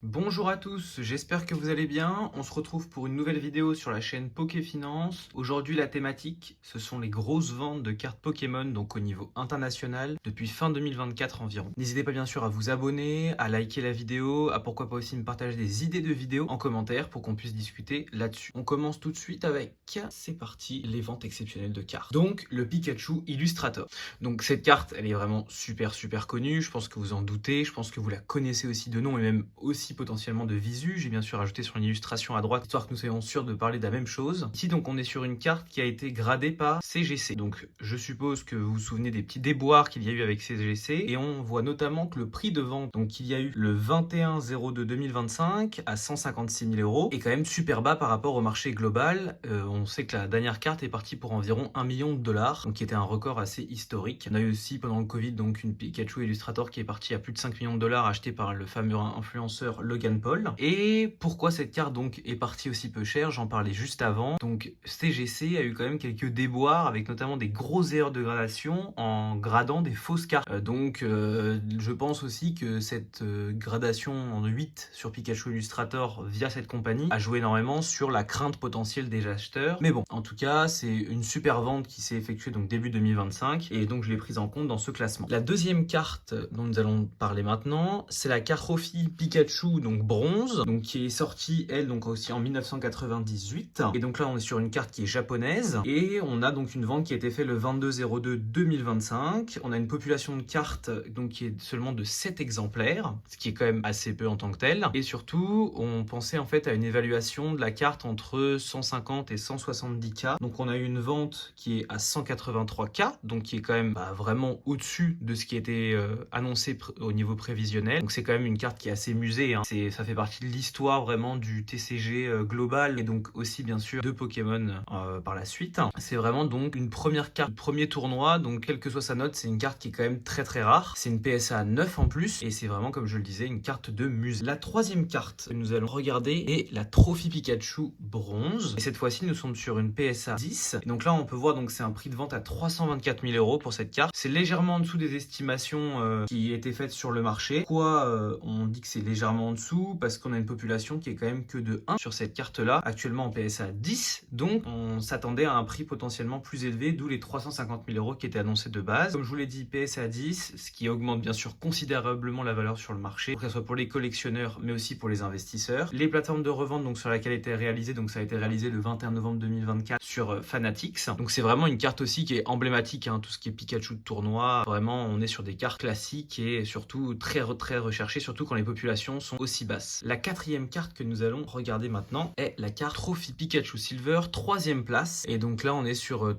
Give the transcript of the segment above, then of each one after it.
Bonjour à tous, j'espère que vous allez bien. On se retrouve pour une nouvelle vidéo sur la chaîne Pokéfinance. Aujourd'hui, la thématique, ce sont les grosses ventes de cartes Pokémon, donc au niveau international, depuis fin 2024 environ. N'hésitez pas bien sûr à vous abonner, à liker la vidéo, à pourquoi pas aussi me partager des idées de vidéos en commentaire pour qu'on puisse discuter là-dessus. On commence tout de suite avec, c'est parti, les ventes exceptionnelles de cartes. Donc, le Pikachu Illustrator. Donc cette carte, elle est vraiment super connue, je pense que vous en doutez, je pense que vous la connaissez aussi de nom et même aussi potentiellement de visu. J'ai bien sûr ajouté sur une illustration à droite, histoire que nous soyons sûrs de parler de la même chose. Ici donc on est sur une carte qui a été gradée par CGC. Donc je suppose que vous vous souvenez des petits déboires qu'il y a eu avec CGC, et on voit notamment que le prix de vente, donc il y a eu le 21/02/2025 à 156 000 euros, est quand même super bas par rapport au marché global. On sait que la dernière carte est partie pour environ 1 million de dollars, donc qui était un record assez historique. On a eu aussi pendant le Covid donc une Pikachu Illustrator qui est partie à plus de 5 millions de dollars, achetée par le fameux influenceur Logan Paul. Et pourquoi cette carte donc est partie aussi peu cher? J'en parlais juste avant. Donc CGC a eu quand même quelques déboires avec notamment des grosses erreurs de gradation en gradant des fausses cartes. Je pense aussi que cette gradation en 8 sur Pikachu Illustrator via cette compagnie a joué énormément sur la crainte potentielle des acheteurs. Mais bon, en tout cas, c'est une super vente qui s'est effectuée donc début 2025 et donc je l'ai prise en compte dans ce classement. La deuxième carte dont nous allons parler maintenant, c'est la carte Trophy Pikachu donc bronze, donc qui est sortie elle donc aussi en 1998. Et donc là on est sur une carte qui est japonaise et on a donc une vente qui a été faite le 22/02/2025. On a une population de cartes donc qui est seulement de 7 exemplaires, ce qui est quand même assez peu en tant que tel. Et surtout, on pensait en fait à une évaluation de la carte entre 150 et 170K. Donc on a eu une vente qui est à 183K, donc qui est quand même vraiment au-dessus de ce qui était annoncé au niveau prévisionnel. Donc c'est quand même une carte qui est assez musée, hein. Ça fait partie de l'histoire vraiment du TCG global et donc aussi bien sûr de Pokémon par la suite. C'est vraiment donc une première carte, premier tournoi, donc quelle que soit sa note, c'est une carte qui est quand même très rare. C'est une PSA 9 en plus et c'est vraiment, comme je le disais, une carte de musée. La troisième carte que nous allons regarder est la Trophy Pikachu bronze. Et cette fois-ci, nous sommes sur une PSA 10. Et donc là, on peut voir donc c'est un prix de vente à 324 000 euros pour cette carte. C'est légèrement en dessous des estimations qui étaient faites sur le marché. Pourquoi on dit que c'est légèrement en dessous? Parce qu'on a une population qui est quand même que de 1 sur cette carte-là, actuellement en PSA 10. Donc on s'attendait à un prix potentiellement plus élevé, d'où les 350 000 euros qui étaient annoncés de base. Comme je vous l'ai dit, PSA 10, ce qui augmente bien sûr considérablement la valeur sur le marché, que ce soit pour les collectionneurs mais aussi pour les investisseurs. Les plateformes de revente donc sur laquelle a été réalisé, donc ça a été réalisé le 21 novembre 2024 sur Fanatics. Donc c'est vraiment une carte aussi qui est emblématique, hein, tout ce qui est Pikachu de tournoi. Vraiment, on est sur des cartes classiques et surtout très recherchées, surtout quand les populations sont aussi basses. La quatrième carte que nous allons regarder maintenant est la carte Trophy Pikachu Silver, 3e place. Et donc là, on est sur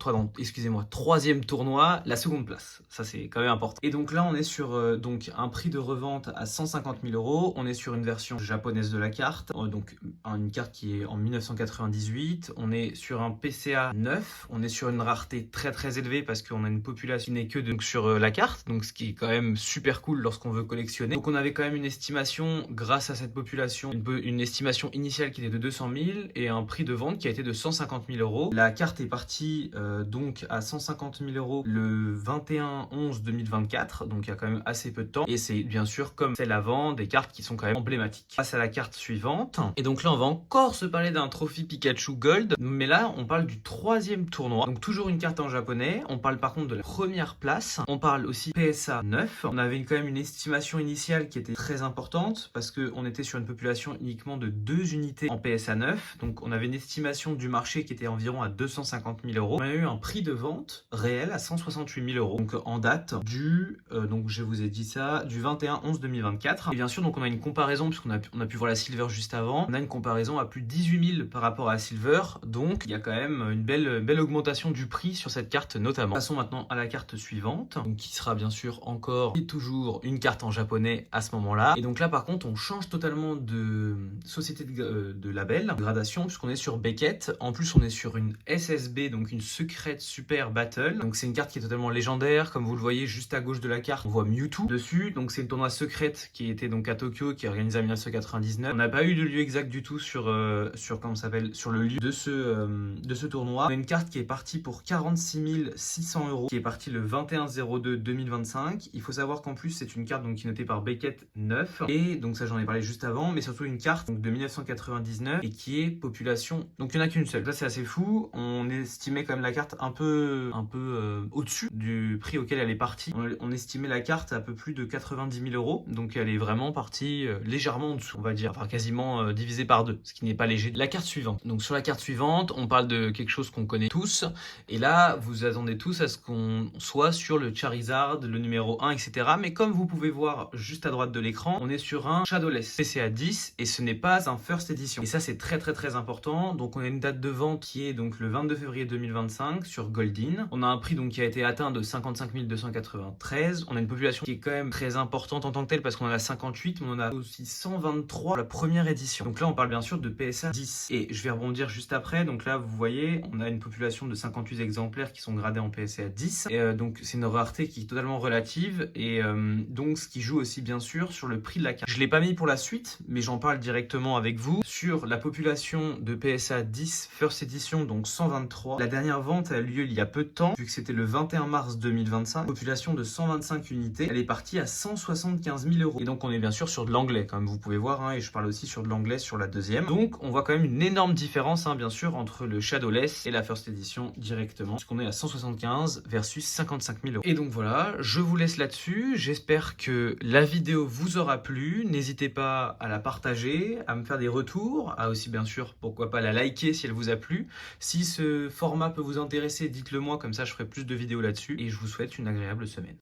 troisième tournoi, la seconde place. Ça, c'est quand même important. Et donc là, on est sur donc un prix de revente à 150 000 euros. On est sur une version japonaise de la carte, donc une carte qui est en 1998. On est sur un PCA 9. On est sur une rareté très élevée parce qu'on a une population qui n'est que donc sur la carte, donc ce qui est quand même super cool lorsqu'on veut collectionner. Donc on avait quand même une estimation grâce à cette population, une estimation initiale qui était de 200 000 et un prix de vente qui a été de 150 000 euros. La carte est partie donc à 150 000 euros le 21/11/2024, donc il y a quand même assez peu de temps. Et c'est bien sûr, comme celle avant, des cartes qui sont quand même emblématiques. Passe à la carte suivante. Et donc là, on va encore se parler d'un Trophy Pikachu Gold, mais là, on parle du 3e tournoi. Donc toujours une carte en japonais. On parle par contre de la première place. On parle aussi PSA 9. On avait quand même une estimation initiale qui était très importante parce qu'on était sur une population uniquement de 2 unités en PSA 9. Donc on avait une estimation du marché qui était environ à 250 000 euros. On a eu un prix de vente réel à 168 000 euros. Donc en date donc je vous ai dit ça, du 21/11/2024. Et bien sûr, donc on a une comparaison puisqu'on a pu voir la Silver juste avant. On a une comparaison à plus de 18 000 par rapport à la Silver. Donc il y a quand même une belle augmentation du prix sur cette carte notamment. Passons maintenant à la carte suivante, donc qui sera bien sûr encore et toujours une carte en japonais à ce moment-là. Et donc là par contre on change totalement de société de label, de gradation, puisqu'on est sur Beckett. En plus on est sur une SSB, donc une Secret Super Battle. Donc c'est une carte qui est totalement légendaire, comme vous le voyez juste à gauche de la carte, on voit Mewtwo dessus. Donc c'est une tournoi secrète qui était donc à Tokyo, qui est organisée en 1999. On n'a pas eu de lieu exact du tout sur le lieu de ce tournoi. On a une carte qui est partie pour 46 600 euros, qui est partie le 21/02/2025. Il faut savoir qu'en plus c'est une carte donc qui est notée par Beckett 9 et donc ça j'en j'en ai parlé juste avant, mais surtout une carte donc, de 1999 et qui est population. Donc il n'y en a qu'une seule. Là c'est assez fou. On estimait quand même la carte un peu au-dessus du prix auquel elle est partie. On estimait la carte à peu plus de 90 000 euros. Donc elle est vraiment partie légèrement en dessous, on va dire. Enfin quasiment divisée par deux, ce qui n'est pas léger. La carte suivante. Donc sur la carte suivante, on parle de quelque chose qu'on connaît tous. Et là, vous attendez tous à ce qu'on soit sur le Charizard, le numéro 1, etc. Mais comme vous pouvez voir juste à droite de l'écran, on est sur un Shadowless PCA 10 et ce n'est pas un First Edition. Et ça, c'est très important. Donc on a une date de vente qui est donc le 22 février 2025 sur Goldin. On a un prix donc qui a été atteint de 55 293. On a une population qui est quand même très importante en tant que telle parce qu'on en a 58, mais on en a aussi 123 pour la première édition. Donc là, on parle bien sûr de PSA 10. Et je vais rebondir juste après. Donc là, vous voyez, on a une population de 58 exemplaires qui sont gradés en PSA 10. Et donc c'est une rareté qui est totalement relative et donc ce qui joue aussi bien sûr sur le prix de la carte. Je l'ai pas mis pour la suite, mais j'en parle directement avec vous. Sur la population de PSA 10 First Edition, donc 123, la dernière vente a eu lieu il y a peu de temps, vu que c'était le 21 mars 2025. Population de 125 unités, elle est partie à 175 000 euros. Et donc on est bien sûr sur de l'anglais, comme vous pouvez voir, hein, et je parle aussi sur de l'anglais sur la deuxième. Donc on voit quand même une énorme différence, hein, bien sûr, entre le Shadowless et la First Edition directement, puisqu'on est à 175 versus 55 000 euros. Et donc voilà, je vous laisse là-dessus. J'espère que la vidéo vous aura plu. N'hésitez pas à la partager, à me faire des retours, à aussi bien sûr, pourquoi pas la liker si elle vous a plu. Si ce format peut vous intéresser, dites-le moi, comme ça je ferai plus de vidéos là-dessus. Et je vous souhaite une agréable semaine.